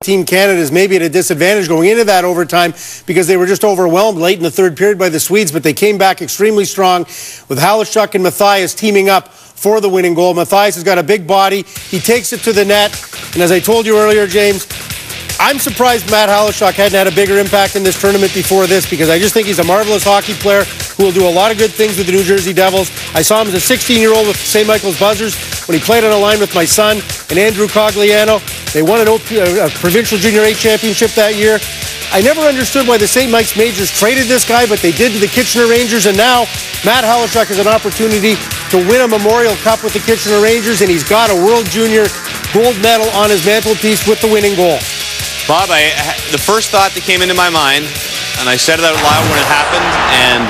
Team Canada is maybe at a disadvantage going into that overtime because they were just overwhelmed late in the third period by the Swedes, but they came back extremely strong with Halishuk and Mathias teaming up for the winning goal. Mathias has got a big body. He takes it to the net, and as I told you earlier, James, I'm surprised Matt Halishuk hadn't had a bigger impact in this tournament before this, because I just think he's a marvelous hockey player who will do a lot of good things with the New Jersey Devils. I saw him as a 16-year-old with St. Michael's Buzzers when he played on a line with my son and Andrew Cogliano. They won a provincial junior A championship that year. I never understood why the St. Mike's Majors traded this guy, but they did to the Kitchener Rangers, and now Matt Halishuk has an opportunity to win a Memorial Cup with the Kitchener Rangers, and he's got a World Junior gold medal on his mantelpiece with the winning goal. Bob, the first thought that came into my mind, and I said it out loud when it happened, and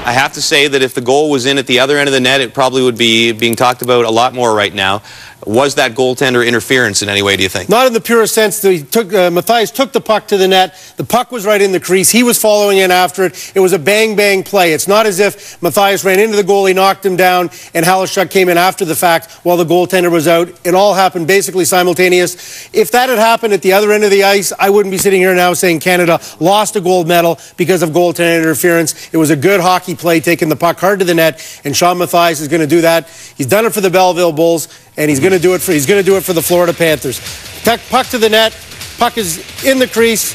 I have to say that if the goal was in at the other end of the net, it probably would be being talked about a lot more right now. Was that goaltender interference in any way, do you think? Not in the purest sense. Mathias took the puck to the net. The puck was right in the crease. He was following in after it. It was a bang-bang play. It's not as if Mathias ran into the goalie, knocked him down, and Halishuk came in after the fact while the goaltender was out. It all happened basically simultaneous. If that had happened at the other end of the ice, I wouldn't be sitting here now saying Canada lost a gold medal because of goaltender interference. It was a good hockey play, taking the puck hard to the net, and Sean Mathias is going to do that. He's done it for the Belleville Bulls, and he's going to do it for the Florida Panthers. Puck to the net, puck is in the crease,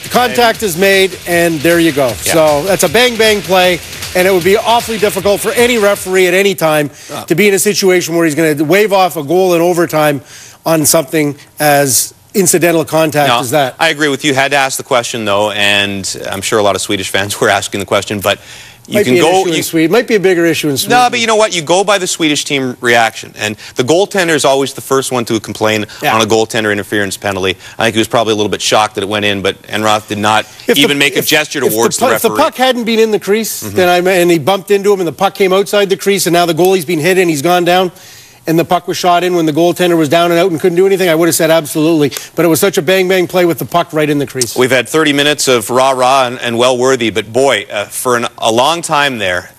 the contact is made, and there you go. Yeah. So that's a bang-bang play, and it would be awfully difficult for any referee at any time to be in a situation where he's going to wave off a goal in overtime on something as incidental contact as that. I agree with you. Had to ask the question, though, and I'm sure a lot of Swedish fans were asking the question, but you can go. It might be a bigger issue in Sweden. No, but you know what? You go by the Swedish team reaction, and the goaltender is always the first one to complain on a goaltender interference penalty. I think he was probably a little bit shocked that it went in, but Enroth did not even make a gesture towards the referee. If the puck hadn't been in the crease, and he bumped into him, and the puck came outside the crease, and now the goalie's been hit and he's gone down, and the puck was shot in when the goaltender was down and out and couldn't do anything, I would have said absolutely. But it was such a bang-bang play with the puck right in the crease. We've had 30 minutes of rah-rah and well-worthy, but boy, for a long time there,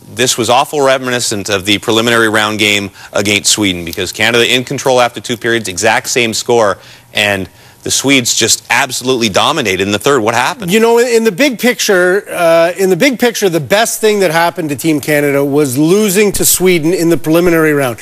this was awful reminiscent of the preliminary round game against Sweden, because Canada in control after 2 periods, exact same score, and the Swedes just absolutely dominated in the third. What happened? You know, in the big picture, the best thing that happened to Team Canada was losing to Sweden in the preliminary round.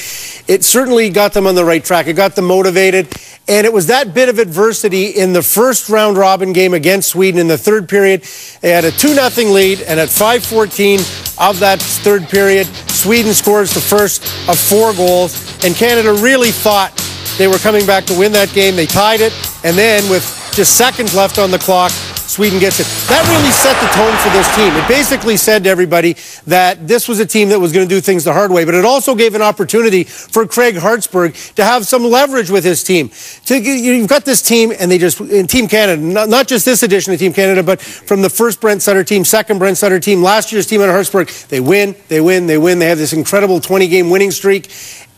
It certainly got them on the right track. It got them motivated. And it was that bit of adversity in the first round robin game against Sweden in the third period. They had a 2-0 lead, and at 5:14 of that third period, Sweden scores the first of 4 goals. And Canada really thought they were coming back to win that game. They tied it, and then with just seconds left on the clock, Sweden gets it. That really set the tone for this team. It basically said to everybody that this was a team that was going to do things the hard way, but it also gave an opportunity for Craig Hartsburg to have some leverage with his team. You've got this team, and in Team Canada, not just this edition of Team Canada, but from the first Brent Sutter team, second Brent Sutter team, last year's team under Hartsburg, they win. They have this incredible 20-game winning streak.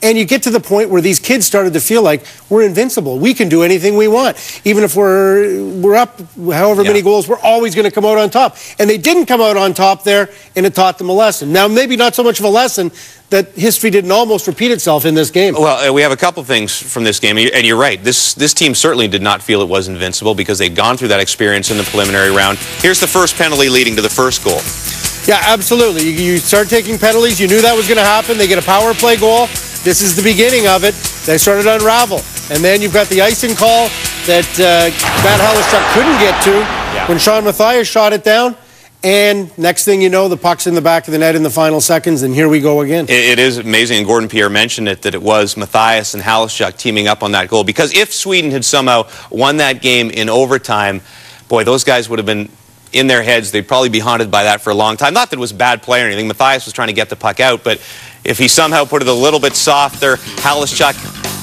And you get to the point where these kids started to feel like we're invincible. We can do anything we want. Even if we're up however many goals, we're always going to come out on top. And they didn't come out on top there, and it taught them a lesson. Now, maybe not so much of a lesson that history didn't almost repeat itself in this game. Well, we have a couple things from this game, and you're right. This team certainly did not feel it was invincible because they'd gone through that experience in the preliminary round. Here's the first penalty leading to the first goal. Yeah, absolutely. You start taking penalties. You knew that was going to happen. They get a power play goal. This is the beginning of it. They started to unravel. And then you've got the icing call that Matt Halishuk couldn't get to when Sean Mathias shot it down. And next thing you know, the puck's in the back of the net in the final seconds, and here we go again. It is amazing, and Gordon Pierre mentioned it, that it was Mathias and Halishuk teaming up on that goal. Because if Sweden had somehow won that game in overtime, boy, those guys would have been in their heads. They'd probably be haunted by that for a long time. Not that it was a bad play or anything. Mathias was trying to get the puck out, but if he somehow put it a little bit softer, Halishuk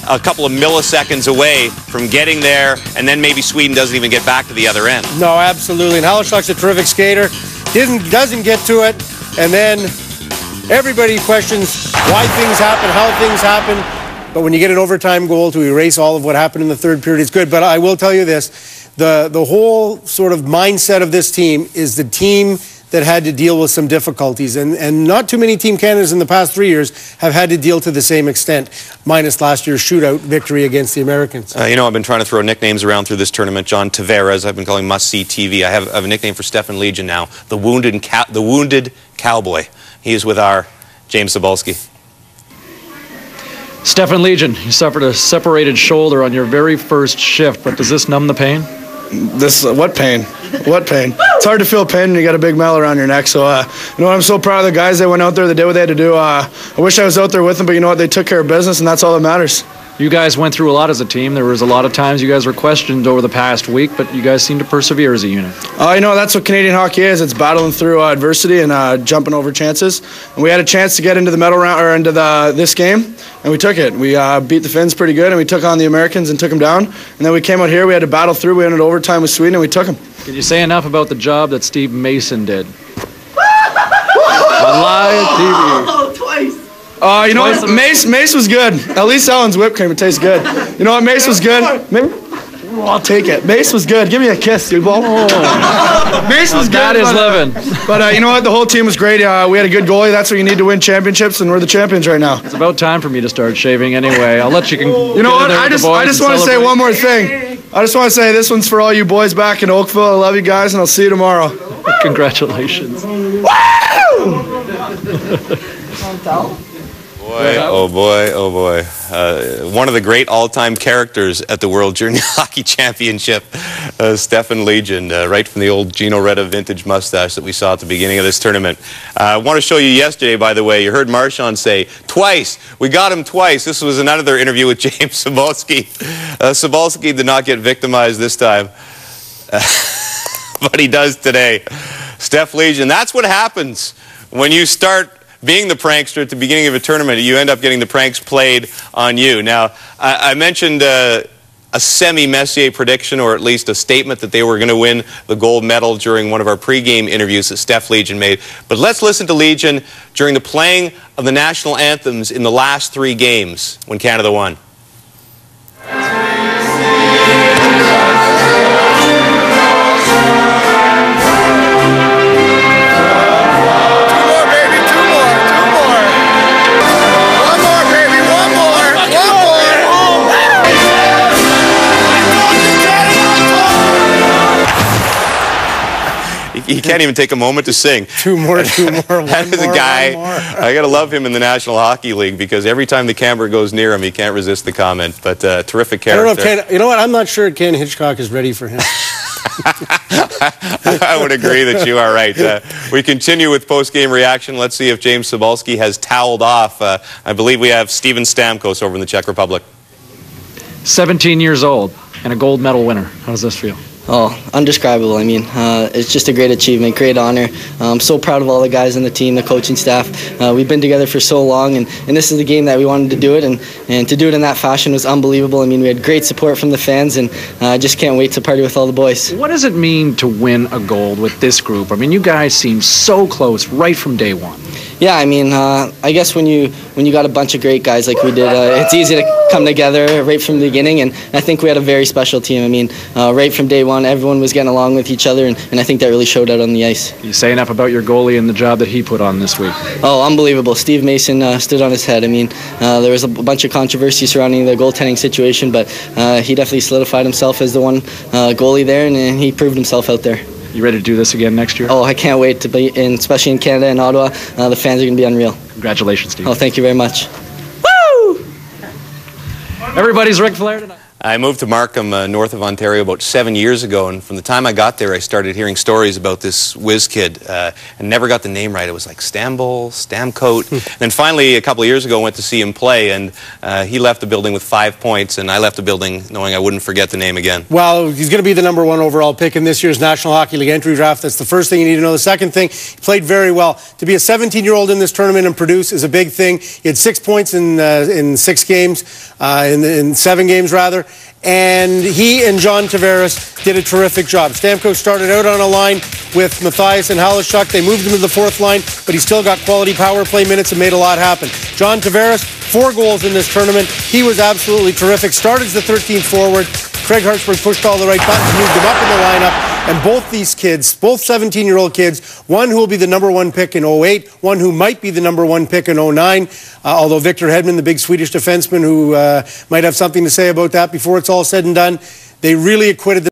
a couple of milliseconds away from getting there, and then maybe Sweden doesn't even get back to the other end. No, absolutely. And Halishuk's a terrific skater. Doesn't get to it, and then everybody questions why things happen, how things happen. But when you get an overtime goal to erase all of what happened in the third period, it's good. But I will tell you this, the whole sort of mindset of this team is the team that had to deal with some difficulties. And not too many Team Canadas in the past 3 years have had to deal to the same extent, minus last year's shootout victory against the Americans. You know, I've been trying to throw nicknames around through this tournament. John Tavares, I've been calling must-see TV. I have a nickname for Stefan Legion now, the wounded cowboy. He is with our James Cybulski. Stefan Legion, you suffered a separated shoulder on your very first shift, but does this numb the pain? What pain? What pain? It's hard to feel pain when you got a big medal around your neck. So, you know what? I'm so proud of the guys that went out there. They did what they had to do. I wish I was out there with them, but you know what? They took care of business, and that's all that matters. You guys went through a lot as a team. There was a lot of times you guys were questioned over the past week, but you guys seem to persevere as a unit. You know, that's what Canadian hockey is. It's battling through adversity and jumping over chances. And we had a chance to get into the medal round or into this game, and we took it. We beat the Finns pretty good, and we took on the Americans and took them down. And then we came out here. We had to battle through. We ended overtime with Sweden, and we took them. Can you say enough about the job that Steve Mason did? On live TV. Oh, twice. You know what? Mace was good. At least Ellen's whipped cream. It tastes good. You know what? Mace was good. Maybe. Oh, I'll take it. Mace was good. Give me a kiss, dude. Ball. Mace was good. That is living. But you know what? The whole team was great. We had a good goalie. That's what you need to win championships, and we're the champions right now. It's about time for me to start shaving anyway. I'll let you. You know what? I just want to say one more thing. I just want to say this one's for all you boys back in Oakville. I love you guys, and I'll see you tomorrow. Congratulations. Woo! Boy, oh boy, oh boy. One of the great all-time characters at the World Junior Hockey Championship, Stefan Legion, right from the old Gino Reda vintage mustache that we saw at the beginning of this tournament. I want to show you yesterday, by the way, you heard Marchand say, twice, we got him twice. This was another interview with James Cybulski. Cybulski did not get victimized this time, but he does today. Steph Legion, that's what happens when you start being the prankster at the beginning of a tournament. You end up getting the pranks played on you. Now, I mentioned a semi-Messier prediction, or at least a statement that they were going to win the gold medal during one of our pregame interviews that Steph Legion made. But let's listen to Legion during the playing of the national anthems in the last 3 games when Canada won. He can't even take a moment to sing. Two more. That is a guy, I got to love him in the National Hockey League, because every time the camera goes near him, he can't resist the comment. But terrific character. I don't know if you know what? I'm not sure Ken Hitchcock is ready for him. I would agree that you are right. We continue with post-game reaction. Let's see if James Cybulski has toweled off. I believe we have Steven Stamkos over in the Czech Republic. 17 years old and a gold medal winner. How does this feel? Oh, undescribable. I mean, it's just a great achievement, great honor. I'm so proud of all the guys on the team, the coaching staff. We've been together for so long, and this is the game that we wanted to do it, and to do it in that fashion was unbelievable. I mean, we had great support from the fans, and I just can't wait to party with all the boys. What does it mean to win a gold with this group? I mean, you guys seem so close right from day one. Yeah, I mean, I guess when you got a bunch of great guys like we did, it's easy to come together right from the beginning, and I think we had a very special team. I mean, right from day one, everyone was getting along with each other, and I think that really showed out on the ice. Can you say enough about your goalie and the job that he put on this week? Oh, unbelievable. Steve Mason stood on his head. I mean, there was a bunch of controversy surrounding the goaltending situation, but he definitely solidified himself as the one goalie there, and he proved himself out there. You ready to do this again next year? Oh, I can't wait to be in, especially in Canada and Ottawa. The fans are going to be unreal. Congratulations, Steve. Oh, thank you very much. Woo! Everybody's Ric Flair tonight. I moved to Markham, north of Ontario, about 7 years ago, and from the time I got there, I started hearing stories about this whiz kid, and never got the name right. It was like Stambol, Stamcoat. And then finally, a couple of years ago, I went to see him play, and he left the building with 5 points, and I left the building knowing I wouldn't forget the name again. Well, he's going to be the #1 overall pick in this year's National Hockey League entry draft. That's the first thing you need to know. The second thing, he played very well. To be a 17-year-old in this tournament and produce is a big thing. He had 6 points in 6 games, in 7 games rather. And he and John Tavares did a terrific job. Stamkos started out on a line with Matthias and Halishuk. They moved him to the 4th line, but he still got quality power play minutes and made a lot happen. John Tavares, 4 goals in this tournament. He was absolutely terrific. Started as the 13th forward. Craig Hartsburg pushed all the right buttons, moved him up in the lineup. And both these kids, both 17-year-old kids, one who will be the #1 pick in 08, one who might be the #1 pick in 09, although Victor Hedman, the big Swedish defenseman who might have something to say about that before it's all said and done, they really acquitted